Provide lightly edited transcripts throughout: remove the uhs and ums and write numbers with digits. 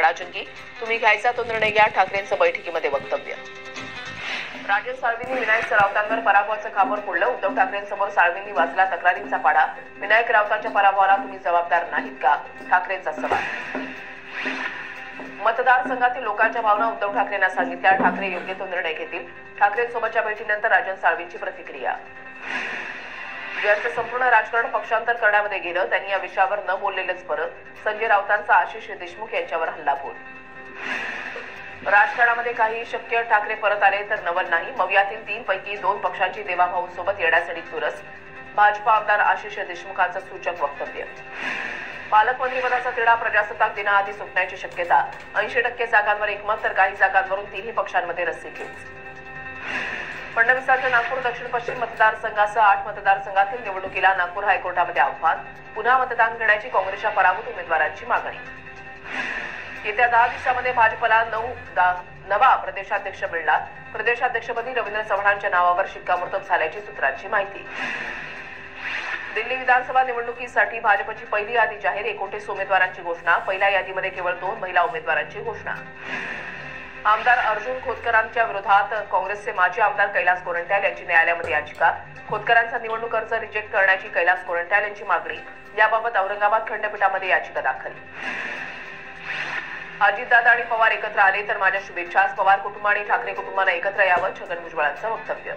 खडाजंगी, तुम्ही घ्यायचा तो निर्णय घ्या, ठाकरेंचं बैठकीमध्ये वक्तव्य. राजन साळवींनी विनायक राऊतांवर पराभवाचं खापर फोडलं. उद्धव ठाकरेंसमोर साळवींनी वाचला तक्रारींचा पाडा. विनायक राऊतांच्या पराभवाला तुम्ही जबाबदार नाहीत का, ठाकरेंचा सवाल. मतदारसंघातील लोकांच्या भावना उद्धव ठाकरेंना सांगितल्या. ठाकरे योग्य तो निर्णय घेतील. ठाकरेंसोबतच्या भेटीनंतर राजन साळवींची प्रतिक्रिया. ज्यांचं संपूर्ण राजकारण पक्षांतर करण्यामध्ये गेलं त्यांनी या विषयावर न बोललेलंच बरं. संजय राऊतांचा आशिष देशमुख यांच्यावर हल्लाबोल. राजकारणामध्ये काही शक्य, ठाकरे परत आले तर नवल नाही. मवियातील 3 पैकी 2 पक्षांची देवाभाऊ सोबत येण्यासाठी चुरस. भाजपा आमदार आशिष देशमुखांचं सूचक वक्तव्य. पालकमंत्रीपदाचा तिढा प्रजासत्ताक दिनाआधी सुटण्याची शक्यता. 80% जागांवर एकमत तर काही जागांवरून 3ही पक्षांमध्ये रस्सीखेच. फडणवीसांच्या नागपूर दक्षिण पश्चिम मतदारसंघासह 8 मतदारसंघातील निवडणुकीला नागपूर हायकोर्टामध्ये आव्हान. पुन्हा मतदान घेण्याची काँग्रेसच्या पराभूत उमेदवारांची मागणी. येत्या 10 दिवसांमध्ये भाजपला नवा प्रदेशाध्यक्ष मिळणार. प्रदेशाध्यक्षपदी रवींद्र चव्हाणांच्या नावावर शिक्कामोर्तब झाल्याची सूत्रांची माहिती. दिल्ली विधानसभा निवडणुकीसाठी भाजपची पहिली यादी जाहीर. 29 उमेदवारांची घोषणा. पहिल्या यादीमध्ये केवळ 2 महिला उमेदवारांची घोषणा. आमदार अर्जुन खोतकरांच्या विरोधात काँग्रेसचे माजी आमदार कैलास गोरंट्याल यांची न्यायालयामध्ये याचिका. खोतकरांचा निवडणूक अर्ज रिजेक्ट करण्याची कैलास गोरंट्याल यांची मागणी. याबाबत औरंगाबाद खंडपीठामध्ये याचिका दाखल. अजितदादा आणि पवार एकत्र आले तर माझ्या शुभेच्छा. पवार कुटुंब आणि ठाकरे कुटुंबानं एकत्र यावं, छगन भुजबळांचं वक्तव्य.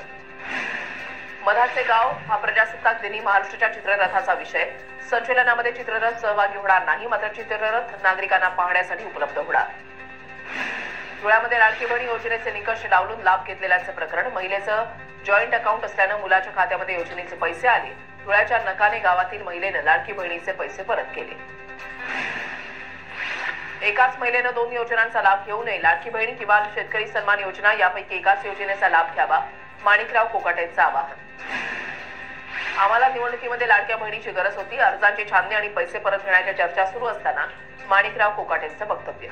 मधाचे गाव हा प्रजासत्ताक दिनी महाराष्ट्राच्या चित्ररथाचा विषय. संचलनामध्ये चित्ररथ सहभागी होणार नाही, मात्र चित्ररथ नागरिकांना पाहण्यासाठी उपलब्ध होणार. धुळ्यामध्ये लाडकी बहीण योजनेचे निकष डावलून लाभ घेतलेल्याचे प्रकरण. महिलेचं जॉईंट अकाउंट असल्यानं मुलाच्या खात्यामध्ये योजनेचे पैसे आले. धुळ्याच्या नकाने गावातील महिलेनं लाडकी बहिणीचे पैसे परत केले. एकाच महिलेनं 2 योजनांचा लाभ घेऊ नये. लाडकी बहिणी किंवा शेतकरी सन्मान योजना यापैकी एकाच योजनेचा लाभ घ्यावा. माणिकराव कोकाटेंचं आवाहन. आम्हाला निवडणुकीमध्ये लाडक्या बहिणीची गरज होती. अर्जांची छाननी आणि पैसे परत घेण्याच्या चर्चा सुरू असताना माणिकराव कोकाटेंचं वक्तव्य.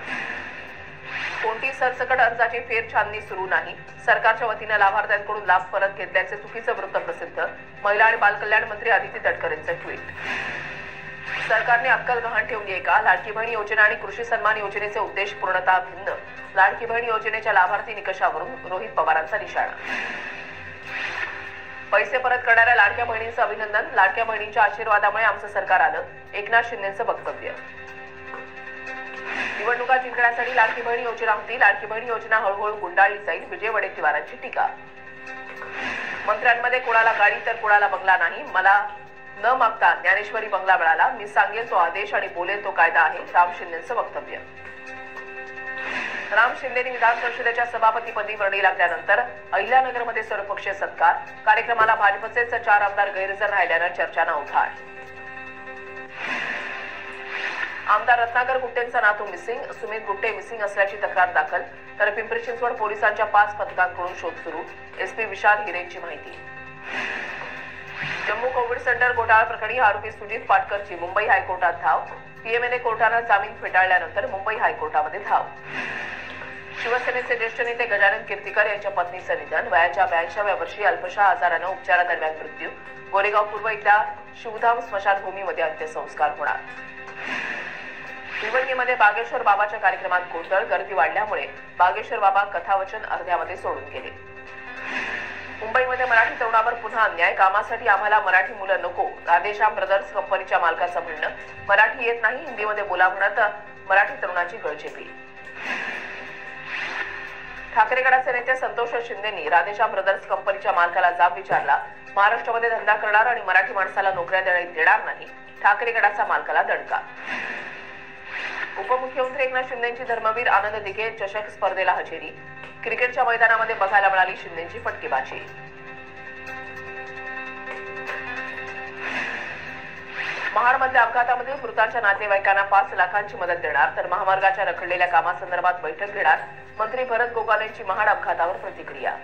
कोणती सरसकट अर्जाची फेर छाननी सुरू नाही. सरकारच्या वतीनं लाभार्थ्यांकडून लाभ परत घेतल्याचे चुकीचं वृत्त प्रसिद्ध. महिला आणि बालकल्याण मंत्री अदिती तटकरेंचं ट्विट. सरकारने अक्कल गहाण ठेवली आहे का? लाडकी बहीण योजना आणि कृषी सन्मान योजनेचे उद्देश पूर्णतः भिन्न. लाडकी बहीण योजनेच्या लाभार्थी निकषावरून रोहित पवारांचा निशाणा. पैसे परत करणाऱ्या लाडक्या बहिणींचं अभिनंदन. लाडक्या बहिणींच्या आशीर्वादामुळे आमचं सरकार आलं. एकनाथ शिंदेंचं वक्तव्य. निवडणुका जिंकण्यासाठी लाडकी बहीण योजना होती. लाडकी बहीण योजना हळूहळू गुंडाळली जाईल. विजय वडेट्टीवारांची टीका. मंत्र्यांमध्ये कोणाला गाडी तर कोणाला बंगला नाही. मला न मागता ज्ञानेश्वरी बंगला मिळाला. मी सांगेल तो आदेश आणि बोलेल तो कायदा आहे. राम शिंदेंचं वक्तव्य. राम शिंदेंनी विधान परिषदेच्या सभापतीपदी वर्णी लागल्यानंतर अहिल्यानगरमध्ये सर्वपक्षीय सत्कार. कार्यक्रमाला भाजपचेच 4 आमदार गैरहजर राहिल्यानं चर्चांना उधाण. आमदार रत्नाकर गुट्टेंचा नातू मिसिंग. सुमित गुट्टे मिसिंग असल्याची तक्रार दाखल. तर पिंपरी चिंचवड पोलिसांच्या 5 पथकांकडून शोध सुरू. एसपी विशाल हिरेंची माहिती. जम्मू कोविड सेंटर घोटाळा प्रकरणी आरोपी सुजित पाटकरची मुंबई हायकोर्टात धाव. पीएमएलए कोर्टानं जामीन फेटाळल्यानंतर मुंबई हायकोर्टामध्ये धाव. शिवसेनेचे ज्येष्ठ नेते गजानन कीर्तीकर यांच्या पत्नीचं निधन. वयाच्या 82व्या वर्षी अल्पशा आजारानं उपचारादरम्यान मृत्यू. गोरेगाव पूर्व इथल्या शिवधाम स्मशानभूमीमध्ये अंत्यसंस्कार होणार. भिवंडीमध्ये बागेश्वर बाबाच्या कार्यक्रमात गोंधळ. गर्दी वाढल्यामुळे बागेश्वर बाबा कथावचन अर्ध्यामध्ये सोडून गेले. मुंबईमध्ये मराठी तरुणावर पुन्हा अन्याय. कामासाठी आम्हाला मराठी मुलं नको. राधेश्याम ब्रदर्स कंपनीच्या मालकाचं म्हणणं. मराठी येत नाही, हिंदीमध्ये बोला म्हणत मराठी तरुणाची गळचेपी. ठाकरे गटाचे नेते संतोष शिंदेंनी राधेश्याम ब्रदर्स कंपनीच्या मालकाला जाब विचारला. महाराष्ट्रामध्ये धंदा करणार आणि मराठी माणसाला नोकऱ्या देणार नाही. ठाकरे गटाचा मालकाला दणका. उपमुख्यमंत्री एकनाथ शिंदेंची धर्मवीर आनंद दिघे चषक स्पर्धेला हजेरी. क्रिकेटच्या मैदानामध्ये बघायला मिळाली शिंदेंची फटकेबाजी. महाडमधल्या अपघातामध्ये मृतांच्या नातेवाईकांना 5 लाखांची मदत देणार. तर महामार्गाच्या रखडलेल्या कामासंदर्भात बैठक घेणार. मंत्री भरत गोगाल यांची महाड अपघातावर प्रतिक्रिया.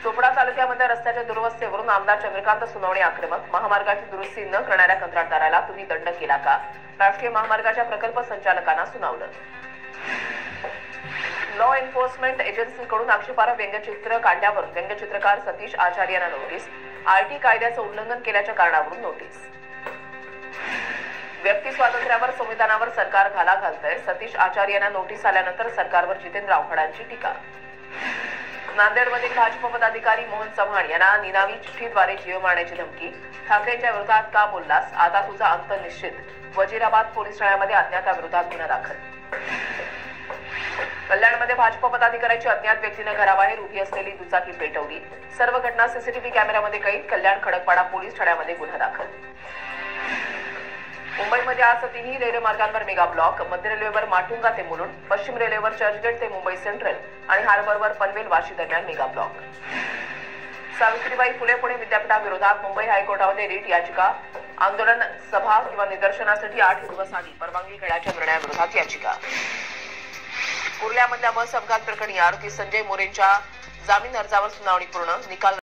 चोपडा तालुक्यामध्ये रस्त्याच्या दुरवस्थेवरून आमदार चंद्रकांत सोनवणे आक्रमक. महामार्गाची दुरुस्ती न करणाऱ्या कंत्राटदाराला तुम्ही दंड केला का? राष्ट्रीय महामार्गाच्या प्रकल्प संचालकांना सुनावलं. लॉ एन्फोर्समेंट एजन्सीकडून आक्षेपार्ह व्यंगचित्र काढल्यावर व्यंगचित्रकार सतीश आचार्यांना नोटीस. आयटी कायद्याचं उल्लंघन केल्याच्या कारणावरून नोटीस. व्यक्ती स्वातंत्र्यावर संविधानावर सरकार घाला घालतंय. सतीश आचार्य यांना नोटीस आल्यानंतर सरकारवर जितेंद्र आव्हाडांची टीका. नांदेडमधील भाजप पदाधिकारी मोहन चव्हाण यांना निनावी चिठ्ठीद्वारे जीव मारण्याची धमकी. ठाकरेंच्या विरोधात का बोललास, आता तुझा अंत निश्चित. वजीराबाद पोलीस ठाण्यामध्ये अज्ञाताविरोधात गुन्हा दाखल. कल्याणमध्ये भाजप पदाधिकाऱ्याची अज्ञात व्यक्तीने घराबाहेर उभी असलेली दुचाकी पेटवली. सर्व घटना सीसीटीव्ही कॅमेऱ्यामध्ये कैद. कल्याण खडकपाडा पोलीस ठाण्यामध्ये गुन्हा दाखल. मुंबईमध्ये आज तिन्ही रेल्वे मार्गांवर मेगा ब्लॉक. मध्य रेल्वेवर माटुंगा ते मुलुंड, पश्चिम रेल्वेवर चर्चगेट ते मुंबई सेंट्रल आणि हार्बरवर पनवेल वाशी दरम्यान mega block. Savitribai Phule Pune विद्यापीठाविरोधात Mumbai हायकोर्टामध्ये writ याचिका. आंदोलन, सभा किंवा निदर्शनासाठी 8 दिवस आधी परवानगी घेण्याच्या निर्णयाविरोधात याचिका. कुर्ल्यामधल्या बस अपघात प्रकरणी आरोपी संजय मोरेंच्या जामीन अर्जावर सुनावणी पूर्ण. निकाल